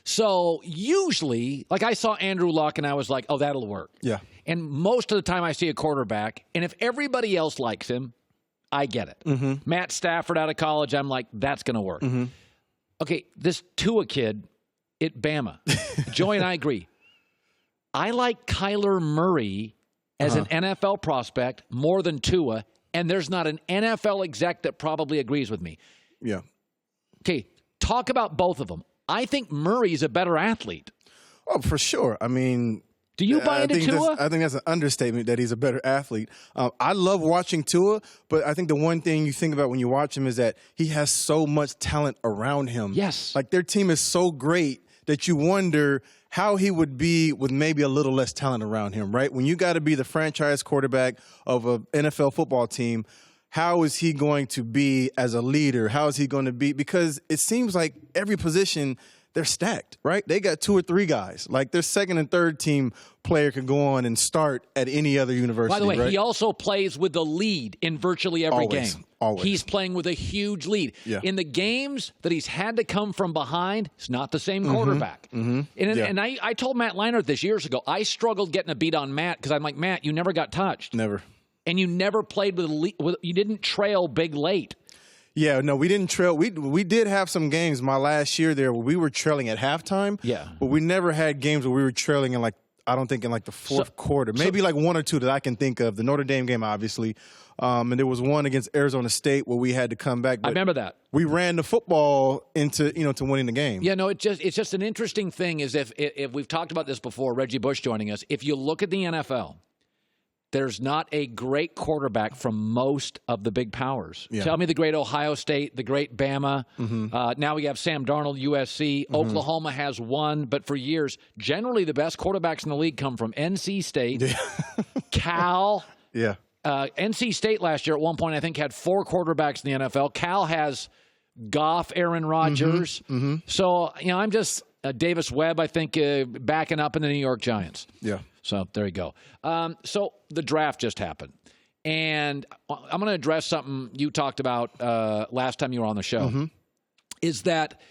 So usually, like I saw Andrew Luck and I was like, oh, that'll work. Yeah. And most of the time I see a quarterback, and if everybody else likes him, I get it. Mm-hmm. Matt Stafford out of college, I'm like, that's going to work. Mm-hmm. Okay, this Tua kid at Bama. Joey and I agree. I like Kyler Murray as an NFL prospect more than Tua, and there's not an NFL exec that probably agrees with me. Yeah. Okay, talk about both of them. I think Murray's a better athlete. Oh, for sure. I mean, do you buy into Tua? I think that's an understatement that he's a better athlete. I love watching Tua, but I think the one thing you think about when you watch him is that he has so much talent around him. Yes. Like their team is so great that you wonder how he would be with maybe a little less talent around him, right? When you got to be the franchise quarterback of an NFL football team, how is he going to be as a leader? How is he going to be? Because it seems like every position – they're stacked, right? They got 2 or 3 guys. Like their second and third team player could go on and start at any other university. By the way, right? he also plays with the lead in virtually every game. Always. He's playing with a huge lead. Yeah. In the games that he's had to come from behind, it's not the same quarterback. Mm-hmm. And I told Matt Leinart this years ago. I struggled getting a beat on Matt because I'm like, Matt, you never got touched. Never. And you never played you didn't trail big late. Yeah, no, we didn't trail. We did have some games my last year there where we were trailing at halftime. Yeah. But we never had games where we were trailing in the fourth quarter. Maybe like 1 or 2 that I can think of. The Notre Dame game, obviously. And there was one against Arizona State where we had to come back. I remember that. We ran the football into, to winning the game. Yeah, no, it's just an interesting thing is if we've talked about this before, Reggie Bush joining us, if you look at the NFL, there's not a great quarterback from most of the big powers. Yeah. Tell me the great Ohio State, the great Bama. Mm-hmm. Now we have Sam Darnold, USC. Mm-hmm. Oklahoma has one, but for years, generally the best quarterbacks in the league come from NC State, Cal. Yeah. NC State last year at one point, I think, had 4 quarterbacks in the NFL. Cal has Goff, Aaron Rodgers. Mm-hmm. Mm-hmm. So, I'm just Davis Webb, I think, backing up in the New York Giants. Yeah. So there you go. So the draft just happened. And I'm going to address something you talked about last time you were on the show, mm-hmm. is that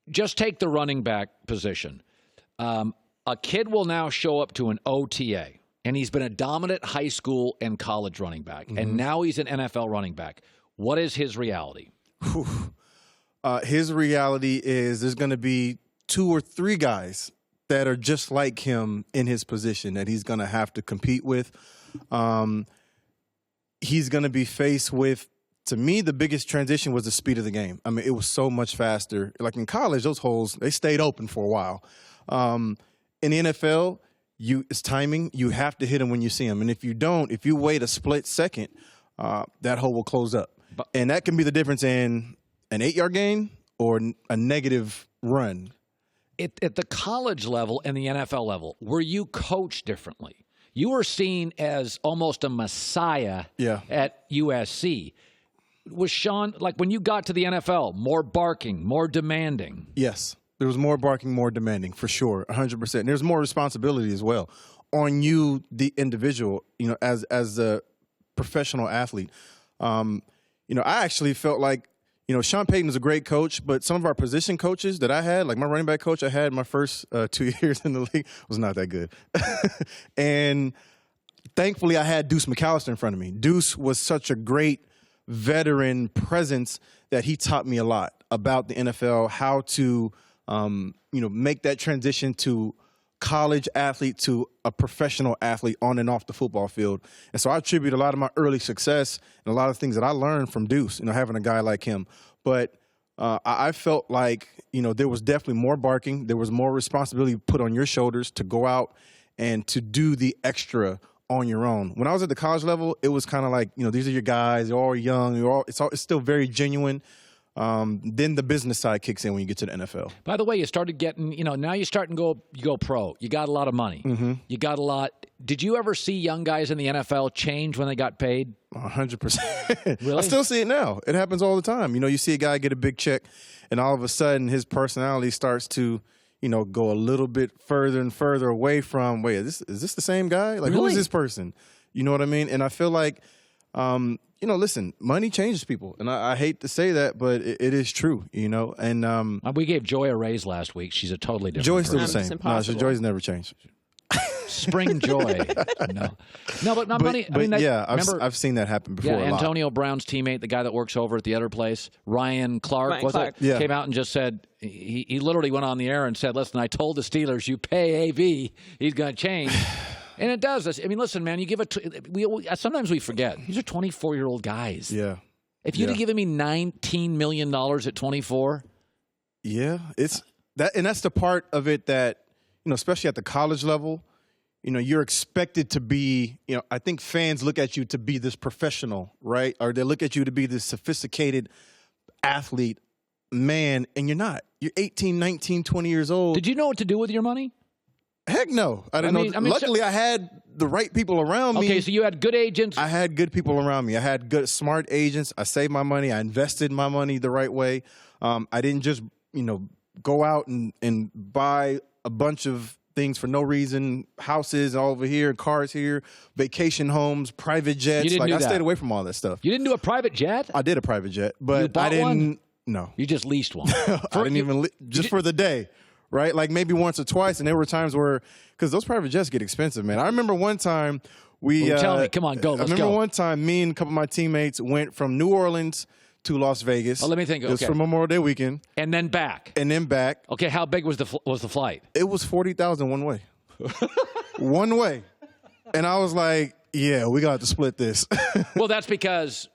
just take the running back position. A kid will now show up to an OTA, and he's been a dominant high school and college running back, mm-hmm. and now he's an NFL running back. What is his reality? His reality is there's going to be 2 or 3 guys that are just like him in his position that he's going to have to compete with. He's going to be faced with, to me, the biggest transition was the speed of the game. I mean, it was so much faster. Like in college, those holes, they stayed open for a while. In the NFL, it's timing. You have to hit them when you see them. And if you don't, if you wait a split second, that hole will close up. And that can be the difference in an 8-yard gain or a negative run. At the college level and the NFL level, were you coached differently? You were seen as almost a messiah at USC. Was Sean, like when you got to the NFL, more barking, more demanding? Yes. There was more barking, more demanding, for sure, 100%. And there's more responsibility as well on you, the individual, as a professional athlete. I actually felt like, Sean Payton was a great coach, but some of our position coaches that I had, like my running back coach I had my first 2 years in the league, was not that good. And thankfully I had Deuce McAllister in front of me. Deuce was such a great veteran presence that he taught me a lot about the NFL, how to, make that transition to college athlete to a professional athlete on and off the football field. And so I attribute a lot of my early success and a lot of things that I learned from Deuce, having a guy like him. But I felt like, there was definitely more barking. There was more responsibility put on your shoulders to go out and to do the extra on your own. When I was at the college level, it was kind of like, these are your guys. They're all young. It's still very genuine. Then the business side kicks in when you get to the NFL. By the way, you started getting, now you start and you go pro. You got a lot of money. Mm-hmm. You got a lot. Did you ever see young guys in the NFL change when they got paid? 100%. Really? I still see it now. It happens all the time. You see a guy get a big check, and all of a sudden his personality starts to, go a little bit further and further away from, wait, is this the same guy? Like, really? Who is this person? You know what I mean? And I feel like Listen, money changes people, and I hate to say that, but it is true, And we gave Joy a raise last week. She's a totally different Joy's still the person. same. No, Joy's never changed. Spring Joy. No, but not money. I've seen that happen before. Yeah, Antonio Brown's teammate, the guy that works over at the other place, Ryan Clark, came out and just said, he literally went on the air and said, listen, I told the Steelers, you pay AV, he's going to change. And it does this. I mean, listen, man, you give it sometimes we forget. These are 24-year-old guys. Yeah. If you'd have given me $19 million at 24. Yeah, it's that, and that's the part of it that, especially at the college level, you're expected to be, I think fans look at you to be this professional, right? Or they look at you to be this sophisticated athlete, man, and you're not. You're 18, 19, 20 years old. Did you know what to do with your money? Heck no. I didn't know. Luckily, I had the right people around me. Okay, so you had good agents. I had good people around me. I had good, smart agents. I saved my money. I invested my money the right way. I didn't just, go out and buy a bunch of things for no reason, houses over here, cars here, vacation homes, private jets. You didn't do I that. stayed away from all that stuff. You didn't do a private jet? I did a private jet, but I didn't. One? No. You just leased one. I didn't even just for the day, right? Like maybe once or twice, and there were times where, because those private jets get expensive, man. I remember one time tell me, come on, go. Let's go. I remember one time me and a couple of my teammates went from New Orleans to Las Vegas. Oh, let me think. It was for Memorial Day weekend, and then back. Okay, how big was the flight? It was $40,000 one way. One way. And I was like, yeah, we got to split this. Well, that's because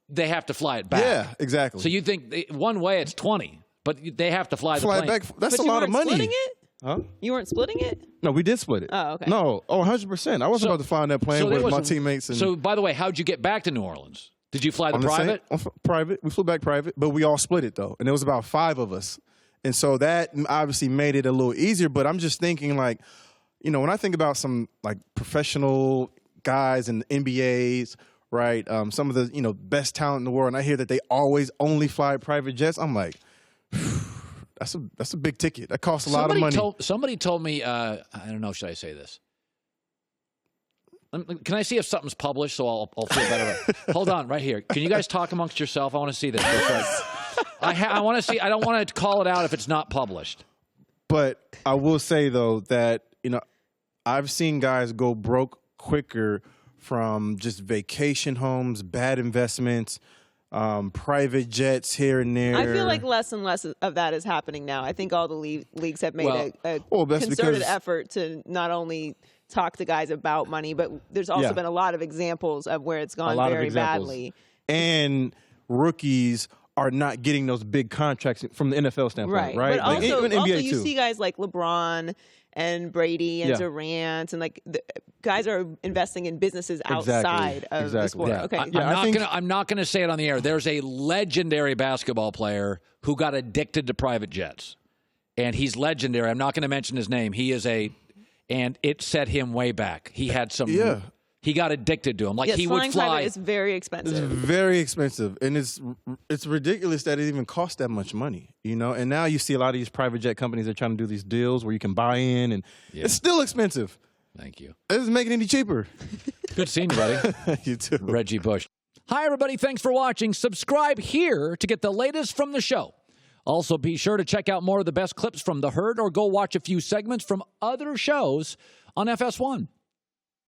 they have to fly it back. Yeah, exactly. So you think one way it's 20, but they have to fly the plane. Back. That's a lot of money. Splitting it? Huh? You weren't splitting it? No, we did split it. Oh, okay. No, 100%. I wasn't about to fly on that plane with my teammates. So, by the way, how'd you get back to New Orleans? Did you fly the private? Private. We flew back private, but we all split it, though. And it was about 5 of us. And so that obviously made it a little easier. But I'm just thinking, like, when I think about some, like, professional guys in the NBAs, right, some of the, best talent in the world, and I hear that they always only fly private jets, I'm like, that's a big ticket. That costs a lot of money. Somebody told me, I don't know, should I say this? Can I see if something's published so I'll feel better? Hold on, right here. Can you guys talk amongst yourself? I want to see this. I want to see. I don't want to call it out if it's not published. But I will say, though, that, I've seen guys go broke quicker from just vacation homes, bad investments, private jets here and there. I feel like less and less of that is happening now. I think all the leagues have made a concerted effort to not only talk to guys about money, but there's also been a lot of examples of where it's gone very badly. And rookies are not getting those big contracts from the NFL standpoint, right? But also, NBA you see guys like LeBron and Brady and Durant, and guys are investing in businesses outside of the sport. Yeah. Okay, I'm not gonna say it on the air. There's a legendary basketball player who got addicted to private jets, and he's legendary. I'm not going to mention his name. And it set him way back. He had some. Yeah. He got addicted to him. Like he would fly. It's very expensive. It's very expensive, and it's ridiculous that it even costs that much money. And now you see a lot of these private jet companies are trying to do these deals where you can buy in, and it's still expensive. Thank you. It doesn't make it any cheaper. Good seeing you, buddy. You too, Reggie Bush. Hi, everybody. Thanks for watching. Subscribe here to get the latest from the show. Also, be sure to check out more of the best clips from The Herd or go watch a few segments from other shows on FS1.